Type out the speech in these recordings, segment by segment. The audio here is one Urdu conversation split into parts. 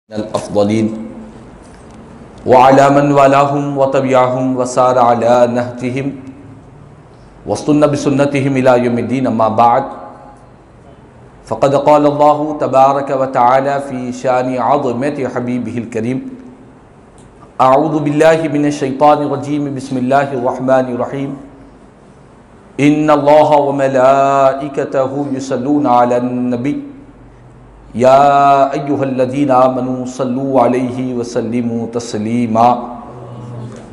الافضلین وعلى من والاهم وتبعهم وسار على نهجهم واستنى بسنتهم الى يوم الدين. اما بعد فقد قال الله تبارك وتعالى في شان عظمة حبيبه الكريم: اعوذ بالله من الشيطان الرجيم بسم الله الرحمن الرحيم ان الله وملائكته يصلون على النبي یا ایہا الذین آمنوا صلوا علیہ وسلموا تسلیما.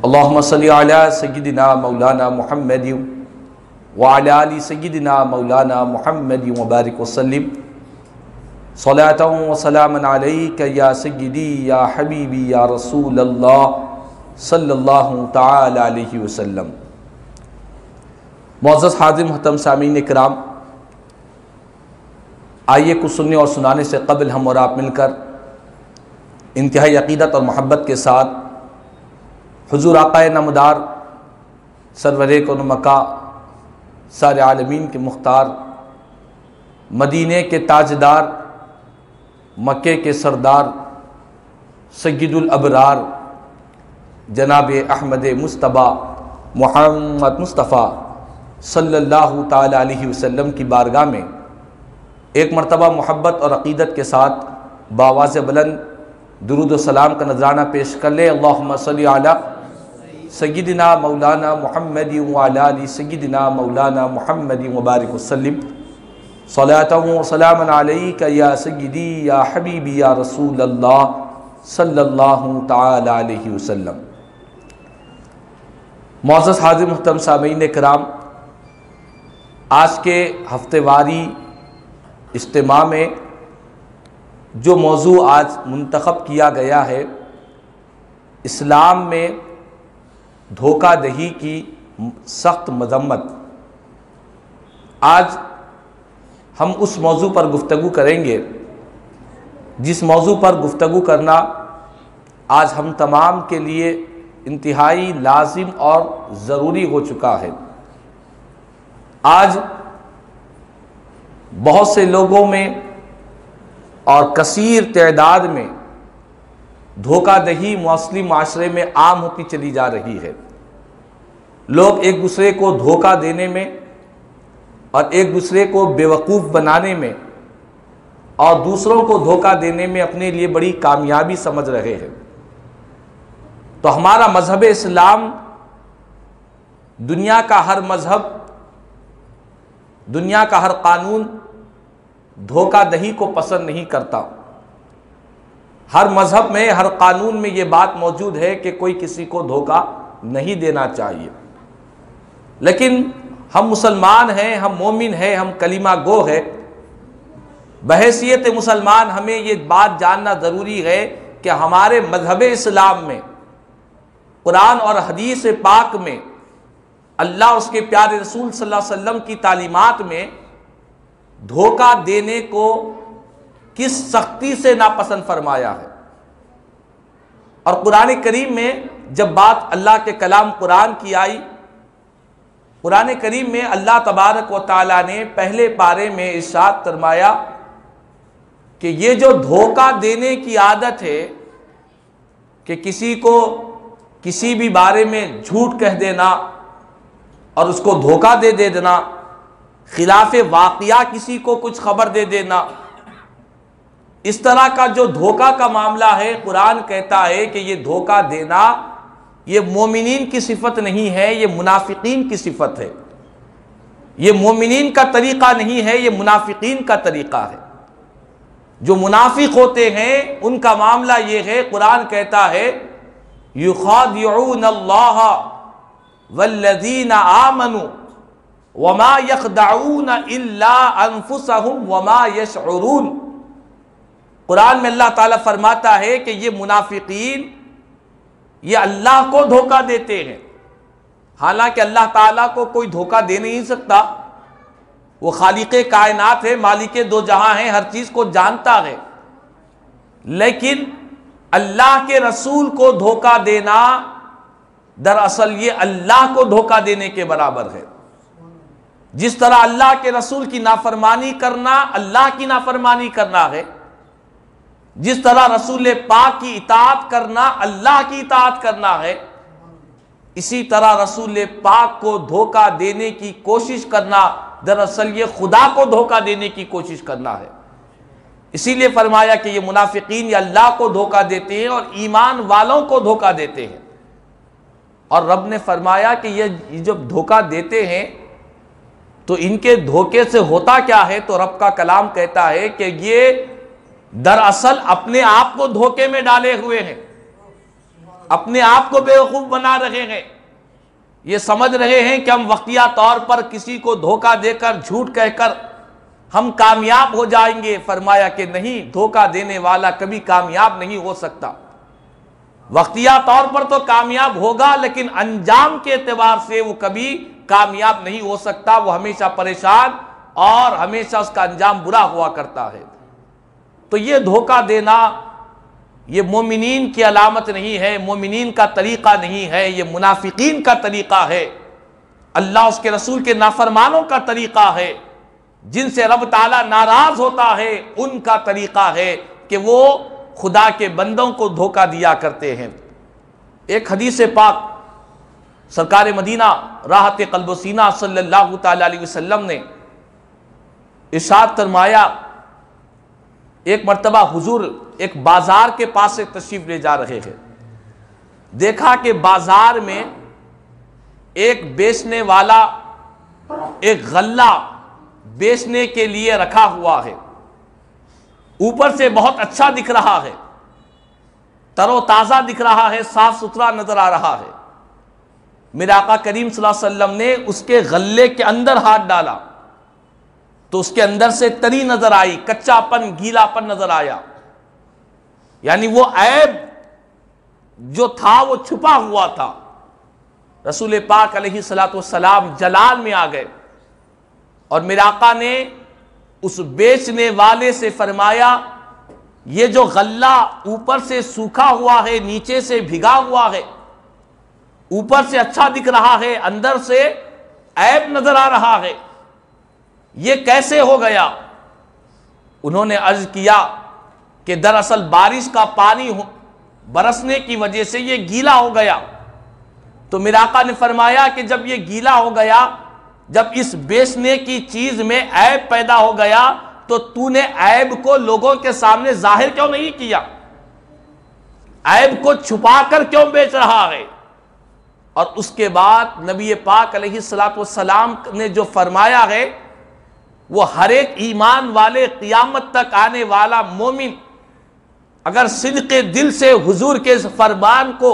اللہم صلی علی سیدنا مولانا محمد وعلی آل سیدنا مولانا محمد وبارک وسلم صلاۃ و سلاما علیک یا سیدی یا حبیبی یا رسول اللہ صلی اللہ تعالی علیہ وسلم. معزز حاضر محترم سامعین کرام، آئیے کچھ سننے اور سنانے سے قبل ہم اور آپ مل کر انتہائی عقیدت اور محبت کے ساتھ حضور آقا نامدار سرور کون مکہ سارے عالمین کے مختار، مدینے کے تاجدار، مکے کے سردار، سید الابرار جناب احمد مصطفیٰ محمد مصطفیٰ صلی اللہ تعالی علیہ وسلم کی بارگاہ میں ایک مرتبہ محبت اور عقیدت کے ساتھ بآواز بلند درود و سلام کا نذرانہ پیش کر لے. اللہم صلی علی سیدنا مولانا محمد وعلی آل سیدنا مولانا محمد وبارک وسلم صلاۃ و سلاما علیک یا سیدی یا حبیبی یا رسول اللہ صلی اللہ تعالی علیہ وسلم. معزز حاضر محترم سامعین کرام، آج کے ہفتے واری اجتماع میں جو موضوع آج منتخب کیا گیا ہے، اسلام میں دھوکہ دہی کی سخت مذمت. آج ہم اس موضوع پر گفتگو کریں گے جس موضوع پر گفتگو کرنا آج ہم تمام کے لیے انتہائی لازم اور ضروری ہو چکا ہے. آج بہت سے لوگوں میں اور کثیر تعداد میں دھوکہ دہی مسلم معاشرے میں عام ہوتی چلی جا رہی ہے. لوگ ایک دوسرے کو دھوکہ دینے میں اور ایک دوسرے کو بیوقوف بنانے میں اور دوسروں کو دھوکہ دینے میں اپنے لیے بڑی کامیابی سمجھ رہے ہیں. تو ہمارا مذہب اسلام دنیا کا ہر مذہب، دنیا کا ہر قانون دھوکہ دہی کو پسند نہیں کرتا. ہر مذہب میں، ہر قانون میں یہ بات موجود ہے کہ کوئی کسی کو دھوکہ نہیں دینا چاہیے. لیکن ہم مسلمان ہیں، ہم مومن ہیں، ہم کلمہ گو ہیں. بحیثیت مسلمان ہمیں یہ بات جاننا ضروری ہے کہ ہمارے مذہب اسلام میں، قرآن اور حدیث پاک میں، اللہ اور اس کے پیارے رسول صلی اللہ علیہ وسلم کی تعلیمات میں دھوکہ دینے کو کس سختی سے ناپسند فرمایا ہے. اور قرآن کریم میں جب بات اللہ کے کلام قرآن کی آئی، قرآن کریم میں اللہ تبارک و تعالیٰ نے پہلے پارے میں ارشاد فرمایا کہ یہ جو دھوکہ دینے کی عادت ہے کہ کسی کو کسی بھی بارے میں جھوٹ کہہ دینا اور اس کو دھوکہ دے دینا، خلاف واقعہ کسی کو کچھ خبر دے دینا، اس طرح کا جو دھوکہ کا معاملہ ہے، قرآن کہتا ہے کہ یہ دھوکہ دینا یہ مومنین کی صفت نہیں ہے، یہ منافقین کی صفت ہے. یہ مومنین کا طریقہ نہیں ہے، یہ منافقین کا طریقہ ہے. جو منافق ہوتے ہیں ان کا معاملہ یہ ہے، قرآن کہتا ہے یخادعون اللہ والذین آمنوا وما یخدعون الا انفسهم وما یشعرون. قرآن میں اللہ تعالیٰ فرماتا ہے کہ یہ منافقین یہ اللہ کو دھوکہ دیتے ہیں، حالانکہ اللہ تعالیٰ کو کوئی دھوکہ دے نہیں سکتا. وہ خالق کائنات ہے، مالک دو جہاں ہے، ہر چیز کو جانتا ہے. لیکن اللہ کے رسول کو دھوکہ دینا دراصل یہ اللہ کو دھوکہ دینے کے برابر ہے. جس طرح اللہ کے رسول کی نافرمانی کرنا اللہ کی نافرمانی کرنا ہے، جس طرح رسول پاک کی اطاعت کرنا اللہ کی اطاعت کرنا ہے، اسی طرح رسول پاک کو دھوکہ دینے کی کوشش کرنا دراصل یہ خدا کو دھوکہ دینے کی کوشش کرنا ہے۔ اسی لیے فرمایا کہ یہ منافقین یہ اللہ کو دھوکہ دیتے ہیں اور ایمان والوں کو دھوکہ دیتے ہیں۔ اور رب نے فرمایا کہ یہ جب دھوکہ دیتے ہیں تو ان کے دھوکے سے ہوتا کیا ہے؟ تو رب کا کلام کہتا ہے کہ یہ دراصل اپنے آپ کو دھوکے میں ڈالے ہوئے ہیں، اپنے آپ کو بیوقوف بنا رہے ہیں۔ یہ سمجھ رہے ہیں کہ ہم وقتیہ طور پر کسی کو دھوکہ دے کر جھوٹ کہہ کر ہم کامیاب ہو جائیں گے۔ فرمایا کہ نہیں، دھوکہ دینے والا کبھی کامیاب نہیں ہو سکتا۔ وقتیہ طور پر تو کامیاب ہوگا لیکن انجام کے اعتبار سے وہ کبھی کامیاب نہیں ہو سکتا، وہ ہمیشہ پریشان اور ہمیشہ اس کا انجام برا ہوا کرتا ہے۔ تو یہ دھوکہ دینا یہ مومنین کی علامت نہیں ہے، مومنین کا طریقہ نہیں ہے، یہ منافقین کا طریقہ ہے، اللہ اس کے رسول کے نافرمانوں کا طریقہ ہے، جن سے رب تعالیٰ ناراض ہوتا ہے ان کا طریقہ ہے کہ وہ خدا کے بندوں کو دھوکہ دیا کرتے ہیں۔ ایک حدیث پاک سرکار مدینہ راحت قلب و سینہ صلی اللہ تعالیٰ علیہ وسلم نے ارشاد فرمایا، ایک مرتبہ حضور ایک بازار کے پاس سے تشریف لے جا رہے ہیں، دیکھا کہ بازار میں ایک بیچنے والا ایک غلہ بیچنے کے لیے رکھا ہوا ہے، اوپر سے بہت اچھا دکھ رہا ہے، تر و تازہ دکھ رہا ہے، صاف ستھرا نظر آ رہا ہے۔ میرے آقا کریم صلی اللہ علیہ وسلم نے اس کے غلے کے اندر ہاتھ ڈالا تو اس کے اندر سے تری نظر آئی، کچا پن گیلا پن نظر آیا، یعنی وہ عیب جو تھا وہ چھپا ہوا تھا۔ رسول پاک علیہ السلام جلال میں آ گئے اور میرے آقا نے اس بیچنے والے سے فرمایا، یہ جو غلہ اوپر سے سوکھا ہوا ہے، نیچے سے بھگا ہوا ہے، اوپر سے اچھا دکھ رہا ہے، اندر سے عیب نظر آ رہا ہے، یہ کیسے ہو گیا؟ انہوں نے عرض کیا کہ دراصل بارش کا پانی برسنے کی وجہ سے یہ گیلا ہو گیا۔ تو میرے آقا نے فرمایا کہ جب یہ گیلا ہو گیا، جب اس بیچنے کی چیز میں عیب پیدا ہو گیا تو تو نے عیب کو لوگوں کے سامنے ظاہر کیوں نہیں کیا؟ عیب کو چھپا کر کیوں بیچ رہا ہے؟ اور اس کے بعد نبی پاک علیہ السلام نے جو فرمایا ہے وہ ہر ایک ایمان والے قیامت تک آنے والا مومن اگر صدق دل سے حضور کے اس فرمان کو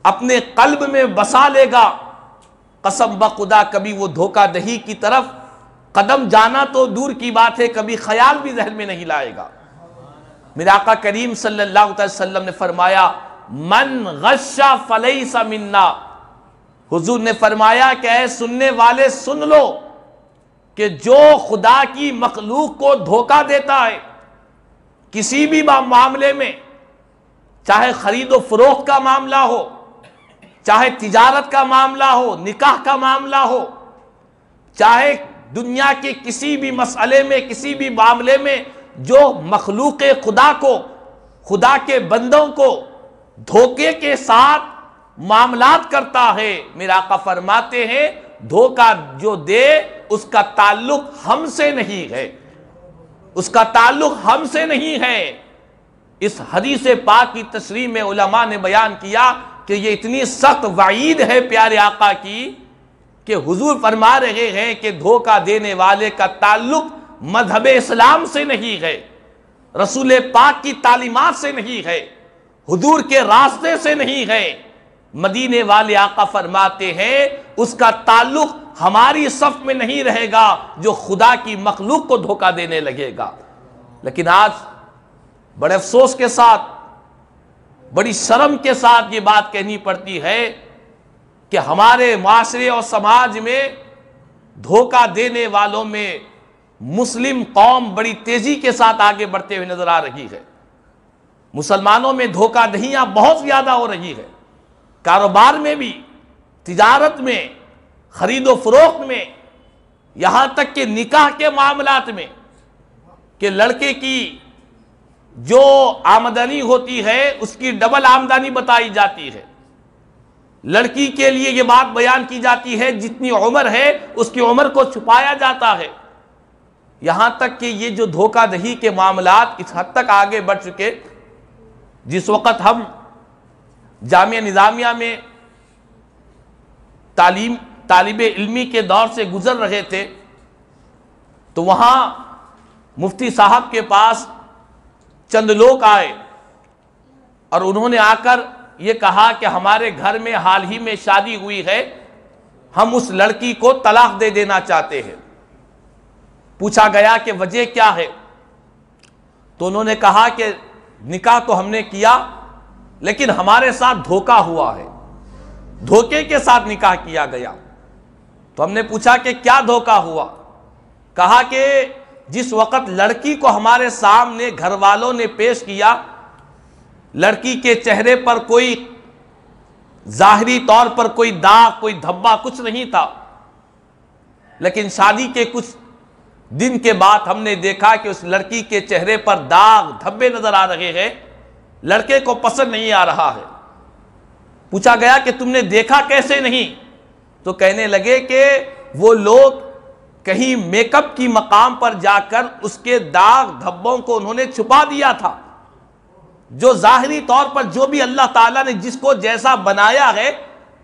اپنے قلب میں بسا لے گا، قسم بخدا کبھی وہ دھوکہ دہی کی طرف قدم جانا تو دور کی بات ہے، کبھی خیال بھی ذہن میں نہیں لائے گا۔ میرے آقا کریم صلی اللہ علیہ وسلم نے فرمایا، من غش فلیس منا، حضور نے فرمایا کہ اے سننے والے سن لو کہ جو خدا کی مخلوق کو دھوکہ دیتا ہے کسی بھی معاملے میں، چاہے خرید و فروخت کا معاملہ ہو، چاہے تجارت کا معاملہ ہو، نکاح کا معاملہ ہو، چاہے دنیا کے کسی بھی مسئلے میں، کسی بھی معاملے میں، جو مخلوق خدا کو، خدا کے بندوں کو دھوکے کے ساتھ معاملات کرتا ہے، میرے آقا فرماتے ہیں دھوکہ جو دے اس کا تعلق ہم سے نہیں ہے، اس کا تعلق ہم سے نہیں ہے۔ اس حدیث پاک کی تشریح میں علماء نے بیان کیا کہ یہ اتنی سخت وعید ہے پیارے آقا کی کہ حضور فرما رہے ہیں کہ دھوکہ دینے والے کا تعلق مذہب اسلام سے نہیں ہے، رسول پاک کی تعلیمات سے نہیں ہے، حضور کے راستے سے نہیں ہے۔ مدینے والے آقا فرماتے ہیں اس کا تعلق ہماری صف میں نہیں رہے گا جو خدا کی مخلوق کو دھوکہ دینے لگے گا۔ لیکن آج بڑے افسوس کے ساتھ، بڑی شرم کے ساتھ یہ بات کہنی پڑتی ہے کہ ہمارے معاشرے اور سماج میں دھوکہ دینے والوں میں مسلم قوم بڑی تیزی کے ساتھ آگے بڑھتے ہوئے نظر آ رہی ہے۔ مسلمانوں میں دھوکہ دہیاں بہت زیادہ ہو رہی ہے، کاروبار میں بھی، تجارت میں، خرید و فروخت میں، یہاں تک کہ نکاح کے معاملات میں، کہ لڑکے کی جو آمدنی ہوتی ہے اس کی ڈبل آمدنی بتائی جاتی ہے۔ لڑکی کے لیے یہ بات بیان کی جاتی ہے جتنی عمر ہے اس کی عمر کو چھپایا جاتا ہے۔ یہاں تک کہ یہ جو دھوکہ دہی کے معاملات اس حد تک آگے بڑھ چکے، جس وقت ہم جامعہ نظامیہ میں طالب علمی کے دور سے گزر رہے تھے تو وہاں مفتی صاحب کے پاس چند لوگ آئے اور انہوں نے آ کر یہ کہا کہ ہمارے گھر میں حال ہی میں شادی ہوئی ہے، ہم اس لڑکی کو طلاق دے دینا چاہتے ہیں۔ پوچھا گیا کہ وجہ کیا ہے؟ تو انہوں نے کہا کہ نکاح تو ہم نے کیا لیکن ہمارے ساتھ دھوکہ ہوا ہے، دھوکے کے ساتھ نکاح کیا گیا۔ تو ہم نے پوچھا کہ کیا دھوکہ ہوا؟ کہا کہ جس وقت لڑکی کو ہمارے سامنے گھر والوں نے پیش کیا، لڑکی کے چہرے پر کوئی ظاہری طور پر کوئی داغ کوئی دھبا کچھ نہیں تھا، لیکن شادی کے کچھ دن کے بعد ہم نے دیکھا کہ اس لڑکی کے چہرے پر داغ دھبے نظر آ رہے ہیں، لڑکے کو پسند نہیں آ رہا ہے۔ پوچھا گیا کہ تم نے دیکھا کیسے نہیں؟ تو کہنے لگے کہ وہ لوگ کہیں میک اپ کی مقام پر جا کر اس کے داغ دھبوں کو انہوں نے چھپا دیا تھا۔ جو ظاہری طور پر جو بھی اللہ تعالیٰ نے جس کو جیسا بنایا ہے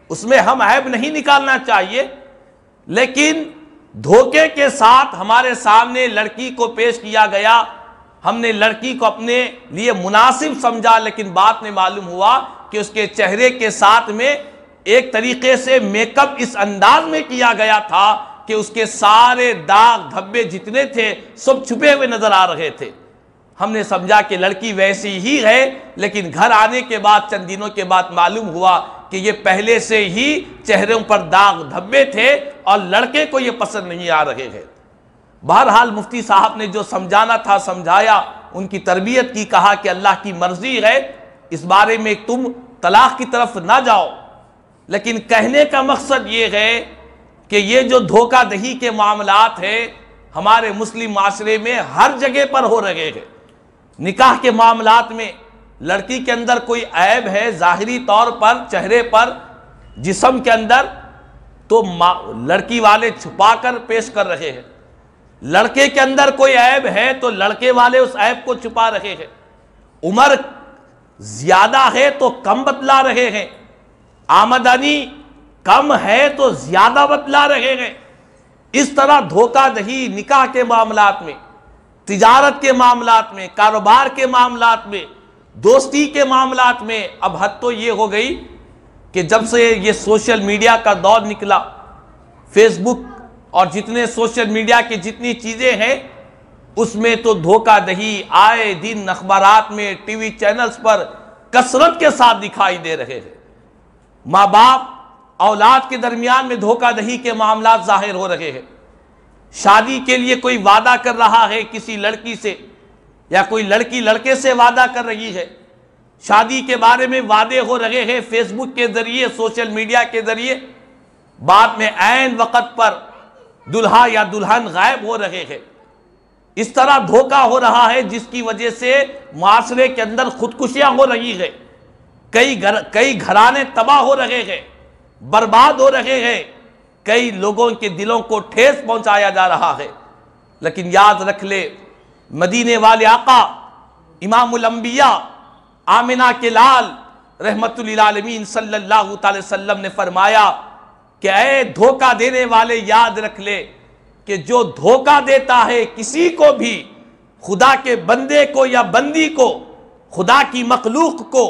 اس میں ہم عیب نہیں نکالنا چاہیے، لیکن دھوکے کے ساتھ ہمارے سامنے لڑکی کو پیش کیا گیا، ہم نے لڑکی کو اپنے لیے مناسب سمجھا، لیکن بعد میں معلوم ہوا کہ اس کے چہرے کے ساتھ میں ایک طریقے سے میک اپ اس انداز میں کیا گیا تھا کہ اس کے سارے داغ دھبے جتنے تھے سب چھپے ہوئے نظر آ رہے تھے۔ ہم نے سمجھا کہ لڑکی ویسی ہی ہے، لیکن گھر آنے کے بعد چند دنوں کے بعد معلوم ہوا کہ یہ پہلے سے ہی چہروں پر داغ دھبے تھے اور لڑکے کو یہ پسند نہیں آ رہے ہیں۔ بہرحال مفتی صاحب نے جو سمجھانا تھا سمجھایا، ان کی تربیت کی، کہا کہ اللہ کی مرضی ہے، اس بارے میں تم طلاق کی طرف نہ جاؤ، لیکن کہنے کا مقصد یہ ہے کہ یہ جو دھوکہ دہی کے معاملات ہیں ہمارے مسلم معاشرے میں ہر جگہ پر ہو رہے ہیں۔ نکاح کے معاملات میں لڑکی کے اندر کوئی عیب ہے ظاہری طور پر چہرے پر جسم کے اندر تو لڑکی والے چھپا کر پیش کر رہے ہیں، لڑکے کے اندر کوئی عیب ہے تو لڑکے والے اس عیب کو چھپا رہے ہیں، عمر زیادہ ہے تو کم بتلا رہے ہیں، آمدنی کم ہے تو زیادہ بتلا رہے ہیں۔ اس طرح دھوکہ دہی نکاح کے معاملات میں، تجارت کے معاملات میں، کاروبار کے معاملات میں، دوستی کے معاملات میں اب حد تو یہ ہو گئی کہ جب سے یہ سوشل میڈیا کا دور نکلا، فیس بک اور جتنے سوشل میڈیا کی جتنی چیزیں ہیں اس میں تو دھوکہ دہی آئے دن اخبارات میں ٹی وی چینلز پر کثرت کے ساتھ دکھائی دے رہے ہیں۔ ماں باپ اولاد کے درمیان میں دھوکہ دہی کے معاملات ظاہر ہو رہے ہیں۔ شادی کے لیے کوئی وعدہ کر رہا ہے کسی لڑکی سے، یا کوئی لڑکی لڑکے سے وعدہ کر رہی ہے، شادی کے بارے میں وعدے ہو رہے ہیں فیس بک کے ذریعے، سوشل میڈیا کے ذریعے، بعد میں عین وقت پر دلہا یا دلہن غائب ہو رہے ہیں۔ اس طرح دھوکہ ہو رہا ہے جس کی وجہ سے معاشرے کے اندر خودکشیاں ہو رہی ہیں، کئی گھرانے تباہ ہو رہے ہیں، برباد ہو رہے ہیں، کئی لوگوں کے دلوں کو ٹھیس پہنچایا جا رہا ہے۔ لیکن یاد رکھ لے، مدینے والے آقا امام الانبیاء آمنہ کے لال رحمت للعالمین صلی اللہ تعالی وسلم نے فرمایا کہ اے دھوکہ دینے والے، یاد رکھ لے کہ جو دھوکہ دیتا ہے کسی کو بھی، خدا کے بندے کو یا بندی کو، خدا کی مخلوق کو،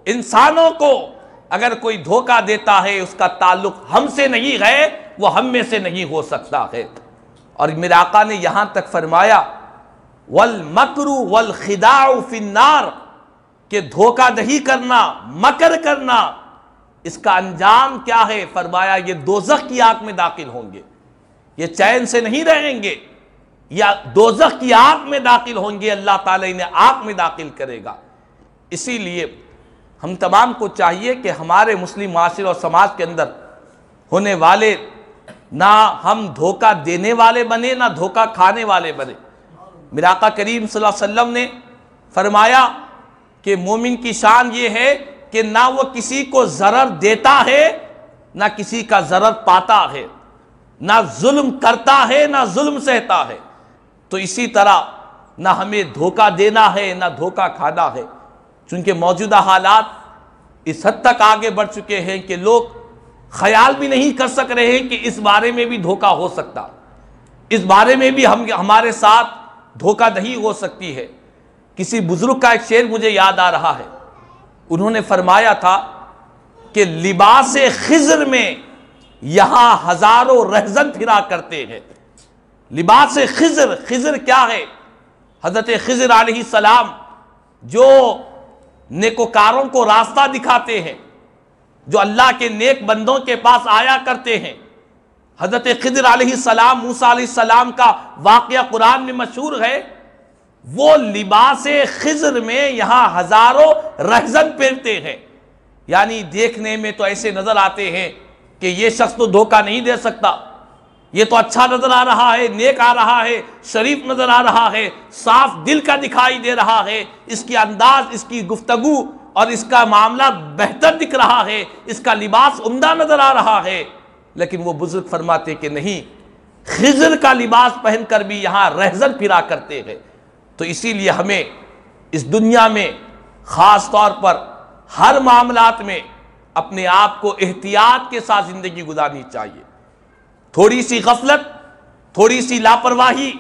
انسانوں کو، اگر کوئی دھوکہ دیتا ہے اس کا تعلق ہم سے نہیں ہے، وہ ہم میں سے نہیں ہو سکتا ہے۔ اور میرے آقا نے یہاں تک فرمایا وَالْمَكْرُ وَالْخِدَاعُ فِي النَّارِ، کہ دھوکہ دہی کرنا، مکر کرنا، اس کا انجام کیا ہے؟ فرمایا یہ دوزخ کی آگ میں داخل ہوں گے، یہ چین سے نہیں رہیں گے، یا دوزخ کی آگ میں داخل ہوں گے، اللہ تعالیٰ انہیں آگ میں داخل کرے گا۔ اسی لیے ہم تمام کو چاہیے کہ ہمارے مسلم معاشرے اور سماج کے اندر ہونے والے نہ ہم دھوکہ دینے والے بنے نہ دھوکہ کھانے والے بنے۔ میرے آقا کریم صلی اللہ علیہ وسلم نے فرمایا کہ مومن کی شان یہ ہے کہ نہ وہ کسی کو ضرر دیتا ہے نہ کسی کا ضرر پاتا ہے، نہ ظلم کرتا ہے نہ ظلم سہتا ہے۔ تو اسی طرح نہ ہمیں دھوکہ دینا ہے نہ دھوکہ کھانا ہے، چونکہ موجودہ حالات اس حد تک آگے بڑھ چکے ہیں کہ لوگ خیال بھی نہیں کر سک رہے ہیں کہ اس بارے میں بھی دھوکہ ہو سکتا، اس بارے میں بھی ہمارے ساتھ دھوکہ دہی ہو سکتی ہے۔ کسی بزرگ کا ایک شعر مجھے یاد آ رہا ہے، انہوں نے فرمایا تھا کہ لباس خضر میں یہاں ہزاروں رہزن پھرا کرتے ہیں۔ لباس خضر، خضر کیا ہے؟ حضرت خضر علیہ السلام جو نیکوکاروں کو راستہ دکھاتے ہیں، جو اللہ کے نیک بندوں کے پاس آیا کرتے ہیں۔ حضرت خضر علیہ السلام، موسیٰ علیہ السلام کا واقعہ قرآن میں مشہور ہے، وہ لباس خضر میں یہاں ہزاروں رہزن پھرتے ہیں، یعنی دیکھنے میں تو ایسے نظر آتے ہیں کہ یہ شخص تو دھوکہ نہیں دے سکتا، یہ تو اچھا نظر آ رہا ہے، نیک آ رہا ہے، شریف نظر آ رہا ہے، صاف دل کا دکھائی دے رہا ہے، اس کی انداز، اس کی گفتگو اور اس کا معاملہ بہتر دکھ رہا ہے، اس کا لباس عمدہ نظر آ رہا ہے۔ لیکن وہ بزرگ فرماتے کہ نہیں، خضر کا لباس پہن کر بھی یہاں رہزن پھرا کرتے ہیں۔ تو اسی لیے ہمیں اس دنیا میں خاص طور پر ہر معاملات میں اپنے آپ کو احتیاط کے ساتھ زندگی گزارنی چاہیے۔ تھوڑی سی غفلت، تھوڑی سی لاپرواہی،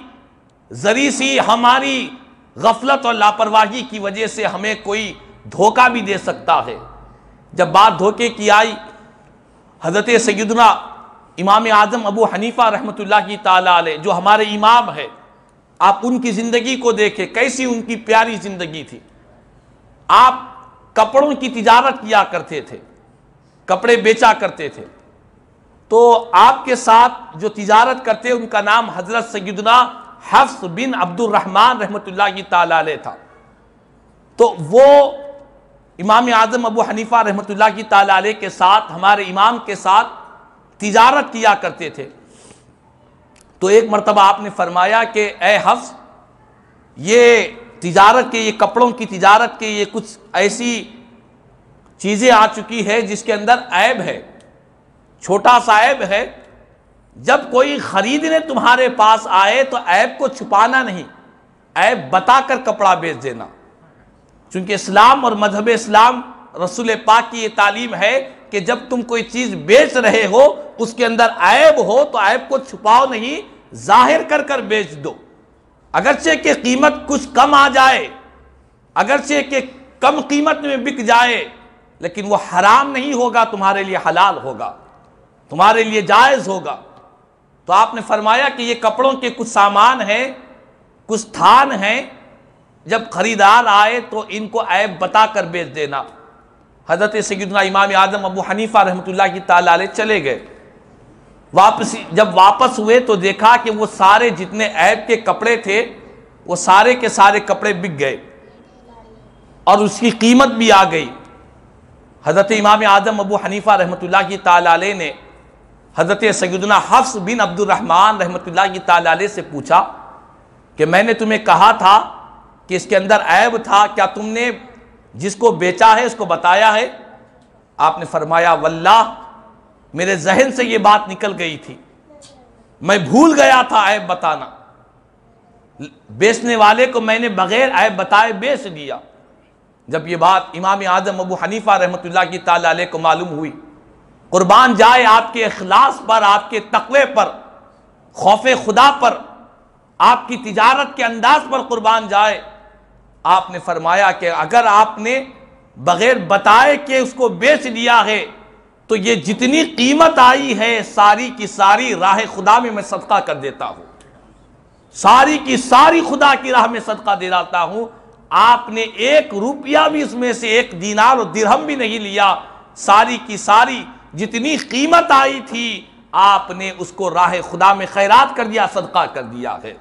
ذری سی ہماری غفلت اور لاپرواہی کی وجہ سے ہمیں کوئی دھوکہ بھی دے سکتا ہے۔ جب بات دھوکے کی آئی، حضرت سیدنا امام اعظم ابو حنیفہ رحمۃ اللہ کی تعالیٰ علیہ جو ہمارے امام ہے، آپ ان کی زندگی کو دیکھیں، کیسی ان کی پیاری زندگی تھی۔ آپ کپڑوں کی تجارت کیا کرتے تھے، کپڑے بیچا کرتے تھے، تو آپ کے ساتھ جو تجارت کرتے ان کا نام حضرت سیدنا حفص بن عبد الرحمن رحمۃ اللہ کی تعالیٰ علیہ تھا۔ تو وہ امام اعظم ابو حنیفہ رحمۃ اللہ کی تعالیٰ علیہ کے ساتھ، ہمارے امام کے ساتھ تجارت کیا کرتے تھے۔ تو ایک مرتبہ آپ نے فرمایا کہ اے حفص، یہ تجارت کے، یہ کپڑوں کی تجارت کے یہ کچھ ایسی چیزیں آ چکی ہے جس کے اندر عیب ہے، چھوٹا سا عیب ہے۔ جب کوئی خریدنے تمہارے پاس آئے تو عیب کو چھپانا نہیں، عیب بتا کر کپڑا بیچ دینا، چونکہ اسلام اور مذہب اسلام، رسول پاک کی یہ تعلیم ہے کہ جب تم کوئی چیز بیچ رہے ہو اس کے اندر عیب ہو تو عیب کو چھپاؤ نہیں، ظاہر کر کر بیچ دو۔ اگرچہ کہ قیمت کچھ کم آ جائے، اگرچہ کہ کم قیمت میں بک جائے، لیکن وہ حرام نہیں ہوگا، تمہارے لیے حلال ہوگا، تمہارے لیے جائز ہوگا۔ تو آپ نے فرمایا کہ یہ کپڑوں کے کچھ سامان ہیں، کچھ تھان ہیں، جب خریدار آئے تو ان کو عیب بتا کر بیچ دینا۔ حضرت سیدنا امام اعظم ابو حنیفہ رحمۃ اللہ کی تعالیٰ علیہ چلے گئے۔ جب واپس ہوئے تو دیکھا کہ وہ سارے جتنے عیب کے کپڑے تھے وہ سارے کے سارے کپڑے بک گئے اور اس کی قیمت بھی آ گئی۔ حضرت امام اعظم ابو حنیفہ رحمۃ اللہ کی تعالیٰ علیہ نے حضرت سیدنا حفص بن عبد الرحمن رحمۃ اللہ کی تعالیٰ علیہ سے پوچھا کہ میں نے تمہیں کہا تھا کہ اس کے اندر عیب تھا، کیا تم نے جس کو بیچا ہے اس کو بتایا ہے؟ آپ نے فرمایا واللہ میرے ذہن سے یہ بات نکل گئی تھی، میں بھول گیا تھا عیب بتانا، بیچنے والے کو میں نے بغیر عیب بتائے بیچ دیا۔ جب یہ بات امام اعظم ابو حنیفہ رحمۃ اللہ کی تعالیٰ علیہ کو معلوم ہوئی، قربان جائے آپ کے اخلاص پر، آپ کے تقوی پر، خوف خدا پر، آپ کی تجارت کے انداز پر قربان جائے، آپ نے فرمایا کہ اگر آپ نے بغیر بتائے کہ اس کو بیچ دیا ہے تو یہ جتنی قیمت آئی ہے ساری کی ساری راہ خدا میں میں صدقہ کر دیتا ہوں، ساری کی ساری خدا کی راہ میں صدقہ دے دیتا ہوں۔ آپ نے ایک روپیہ بھی اس میں سے، ایک دینار اور درہم بھی نہیں لیا، ساری کی ساری جتنی قیمت آئی تھی آپ نے اس کو راہ خدا میں خیرات کر دیا، صدقہ کر دیا ہے،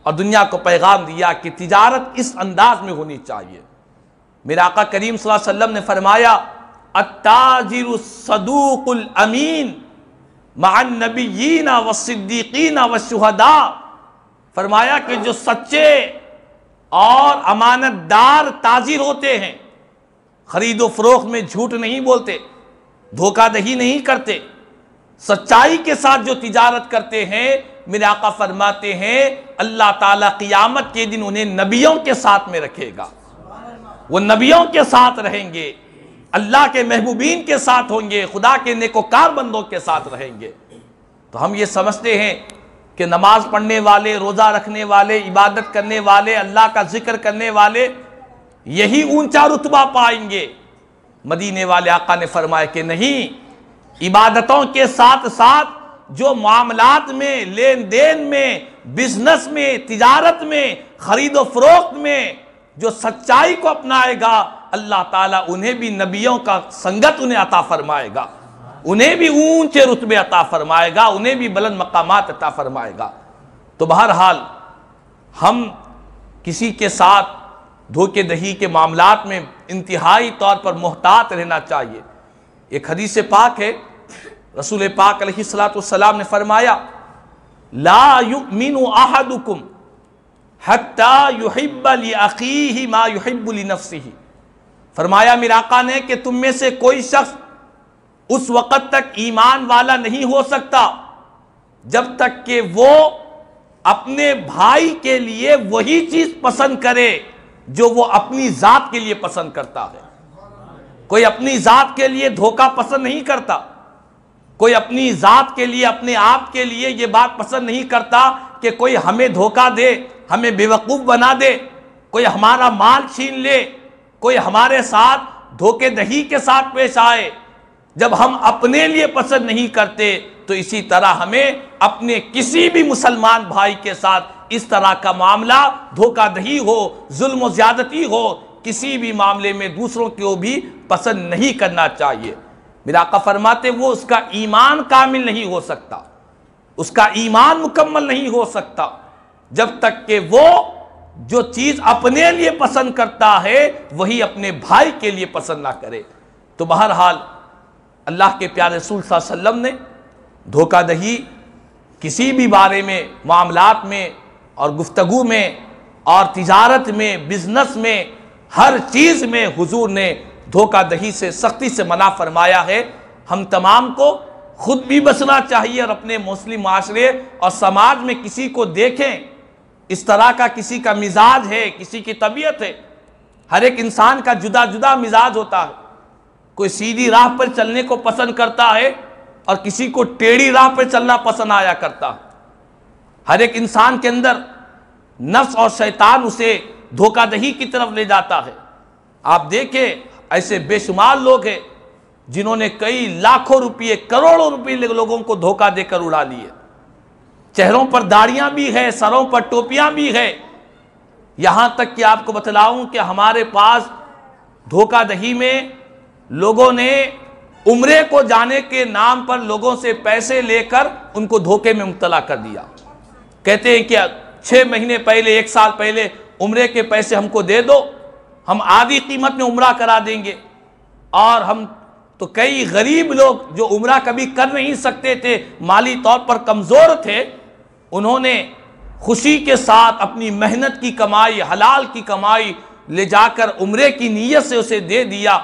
اور دنیا کو پیغام دیا کہ تجارت اس انداز میں ہونی چاہیے۔ میرے آقا کریم صلی اللہ علیہ وسلم نے فرمایا التاجر الصدوق الامین مع النبیین والصدیقین والشہداء، فرمایا کہ جو سچے اور امانت دار تاجر ہوتے ہیں، خرید و فروخت میں جھوٹ نہیں بولتے، دھوکہ دہی نہیں کرتے، سچائی کے ساتھ جو تجارت کرتے ہیں، میرے آقا فرماتے ہیں اللہ تعالیٰ قیامت کے دن انہیں نبیوں کے ساتھ میں رکھے گا، وہ نبیوں کے ساتھ رہیں گے، اللہ کے محبوبین کے ساتھ ہوں گے، خدا کے نیکوکار بندوں کے ساتھ رہیں گے۔ تو ہم یہ سمجھتے ہیں کہ نماز پڑھنے والے، روزہ رکھنے والے، عبادت کرنے والے، اللہ کا ذکر کرنے والے یہی اونچا رتبہ پائیں گے۔ مدینے والے آقا نے فرمایا کہ نہیں، عبادتوں کے ساتھ ساتھ جو معاملات میں، لین دین میں، بزنس میں، تجارت میں، خرید و فروخت میں جو سچائی کو اپنائے گا، اللہ تعالیٰ انہیں بھی نبیوں کا سنگت انہیں عطا فرمائے گا، انہیں بھی اونچے رتبے عطا فرمائے گا، انہیں بھی بلند مقامات عطا فرمائے گا۔ تو بہرحال ہم کسی کے ساتھ دھوکے دہی کے معاملات میں انتہائی طور پر محتاط رہنا چاہیے۔ ایک حدیث پاک ہے، رسول پاک علیہ السلام نے فرمایا لا یؤمن احدکم حتی یحب لأخیہ ما یحب لنفسہ۔ فرمایا میرے آقا نے کہ تم میں سے کوئی شخص اس وقت تک ایمان والا نہیں ہو سکتا جب تک کہ وہ اپنے بھائی کے لیے وہی چیز پسند کرے جو وہ اپنی ذات کے لیے پسند کرتا ہے۔ کوئی اپنی ذات کے لیے دھوکہ پسند نہیں کرتا، کوئی اپنی ذات کے لیے، اپنے آپ کے لیے یہ بات پسند نہیں کرتا کہ کوئی ہمیں دھوکہ دے، ہمیں بیوقوف بنا دے، کوئی ہمارا مال چھین لے، کوئی ہمارے ساتھ دھوکے دہی کے ساتھ پیش آئے۔ جب ہم اپنے لیے پسند نہیں کرتے تو اسی طرح ہمیں اپنے کسی بھی مسلمان بھائی کے ساتھ اس طرح کا معاملہ، دھوکہ دہی ہو، ظلم و زیادتی ہو، کسی بھی معاملے میں دوسروں کو بھی پسند نہیں کرنا چاہیے۔ میرا آقا فرماتے وہ اس کا ایمان کامل نہیں ہو سکتا، اس کا ایمان مکمل نہیں ہو سکتا جب تک کہ وہ جو چیز اپنے لیے پسند کرتا ہے وہی اپنے بھائی کے لیے پسند نہ کرے۔ تو بہرحال اللہ کے پیارے رسول صلی اللہ علیہ وسلم نے دھوکہ دہی کسی بھی بارے میں، معاملات میں اور گفتگو میں اور تجارت میں، بزنس میں، ہر چیز میں حضور نے دھوکہ دہی سے سختی سے منع فرمایا ہے۔ ہم تمام کو خود بھی بچنا چاہیے اور اپنے مسلم معاشرے اور سماج میں کسی کو دیکھیں اس طرح کا کسی کا مزاج ہے، کسی کی طبیعت ہے۔ ہر ایک انسان کا جدا جدا مزاج ہوتا ہے، کوئی سیدھی راہ پر چلنے کو پسند کرتا ہے اور کسی کو ٹیڑھی راہ پر چلنا پسند آیا کرتا ہے۔ ہر ایک انسان کے اندر نفس اور شیطان اسے دھوکہ دہی کی طرف لے جاتا ہے۔ آپ دیکھیں ایسے بے شمار لوگ ہیں جنہوں نے کئی لاکھوں روپئے، کروڑوں روپئے لوگوں کو دھوکہ دے کر اڑا لیے۔ چہروں پر داڑیاں بھی ہے، سروں پر ٹوپیاں بھی ہے، یہاں تک کہ آپ کو بتلاؤں کہ ہمارے پاس دھوکہ دہی میں لوگوں نے عمرے کو جانے کے نام پر لوگوں سے پیسے لے کر ان کو دھوکے میں مبتلا کر دیا۔ کہتے ہیں کہ 6 مہینے پہلے، 1 سال پہلے عمرے کے پیسے ہم کو دے دو، ہم آدھی قیمت میں عمرہ کرا دیں گے۔ اور ہم تو کئی غریب لوگ جو عمرہ کبھی کر نہیں سکتے تھے، مالی طور پر کمزور تھے، انہوں نے خوشی کے ساتھ اپنی محنت کی کمائی، حلال کی کمائی لے جا کر عمرے کی نیت سے اسے دے دیا،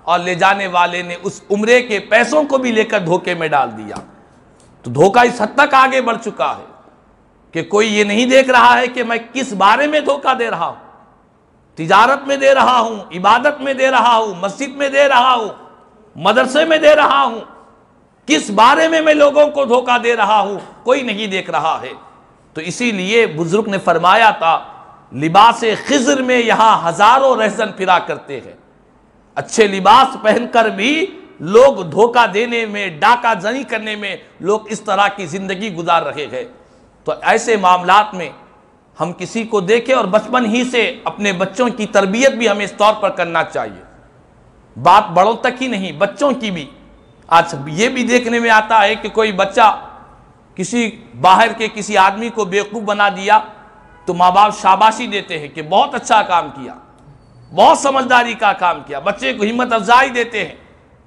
اور لے جانے والے نے اس عمرے کے پیسوں کو بھی لے کر دھوکے میں ڈال دیا۔ تو دھوکہ اس حد تک آگے بڑھ چکا ہے کہ کوئی یہ نہیں دیکھ رہا ہے کہ میں کس بارے میں دھوکہ دے رہا ہوں، تجارت میں دے رہا ہوں، عبادت میں دے رہا ہوں، مسجد میں دے رہا ہوں، مدرسے میں دے رہا ہوں، کس بارے میں لوگوں کو دھوکہ دے رہا ہوں، کوئی نہیں دیکھ رہا ہے۔ تو اسی لیے بزرگ نے فرمایا تھا لباس خضر میں یہاں ہزاروں رہزن پھرا کرتے ہیں۔ اچھے لباس پہن کر بھی لوگ دھوکہ دینے میں، ڈاکہ زنی کرنے میں لوگ اس طرح کی زندگی گزار رہے ہیں۔ تو ایسے معاملات میں ہم کسی کو دیکھیں اور بچپن ہی سے اپنے بچوں کی تربیت بھی ہمیں اس طور پر کرنا چاہیے، بات بڑوں تک ہی نہیں، بچوں کی بھی۔ آج یہ بھی دیکھنے میں آتا ہے کہ کوئی بچہ کسی باہر کے کسی آدمی کو بیوقوف بنا دیا تو ماں باپ شاباشی دیتے ہیں کہ بہت اچھا کام کیا، بہت سمجھداری کا کام کیا، بچے کو ہمت افزائی دیتے ہیں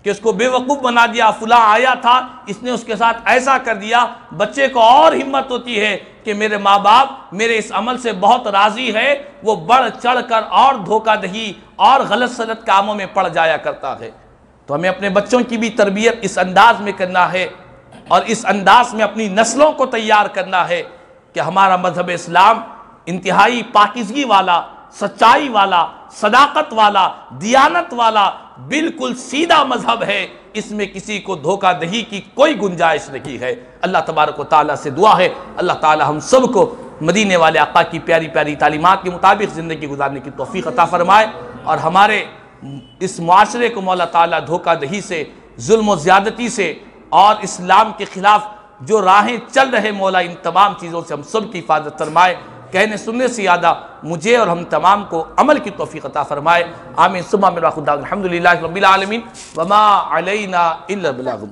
کہ اس کو بے وقوف بنا دیا، فلاں آیا تھا اس نے اس کے ساتھ ایسا کر دیا، بچے کو اور ہمت ہوتی ہے کہ میرے ماں باپ میرے اس عمل سے بہت راضی ہے، وہ بڑھ چڑھ کر اور دھوکہ دہی اور غلط سلط کاموں میں پڑ جایا کرتا ہے۔ تو ہمیں اپنے بچوں کی بھی تربیت اس انداز میں کرنا ہے اور اس انداز میں اپنی نسلوں کو تیار کرنا ہے کہ ہمارا مذہب اسلام انتہائی پاکیزگی والا، سچائی والا، صداقت والا، دیانت والا، بالکل سیدھا مذہب ہے، اس میں کسی کو دھوکہ دہی کی کوئی گنجائش نہیں ہے۔ اللہ تبارک و تعالیٰ سے دعا ہے اللہ تعالیٰ ہم سب کو مدینے والے آقا کی پیاری پیاری تعلیمات کے مطابق زندگی گزارنے کی توفیق عطا فرمائے، اور ہمارے اس معاشرے کو مولا تعالیٰ دھوکہ دہی سے، ظلم و زیادتی سے اور اسلام کے خلاف جو راہیں چل رہے مولا ان تمام چیزوں سے ہم سب کی حفاظت فرمائے۔ کہنے سننے سے زیادہ مجھے اور ہم تمام کو عمل کی توفیق عطا فرمائے۔ آمین ثم آمین۔ الحمدللہ رب العالمین وما علینا الا البلاغ۔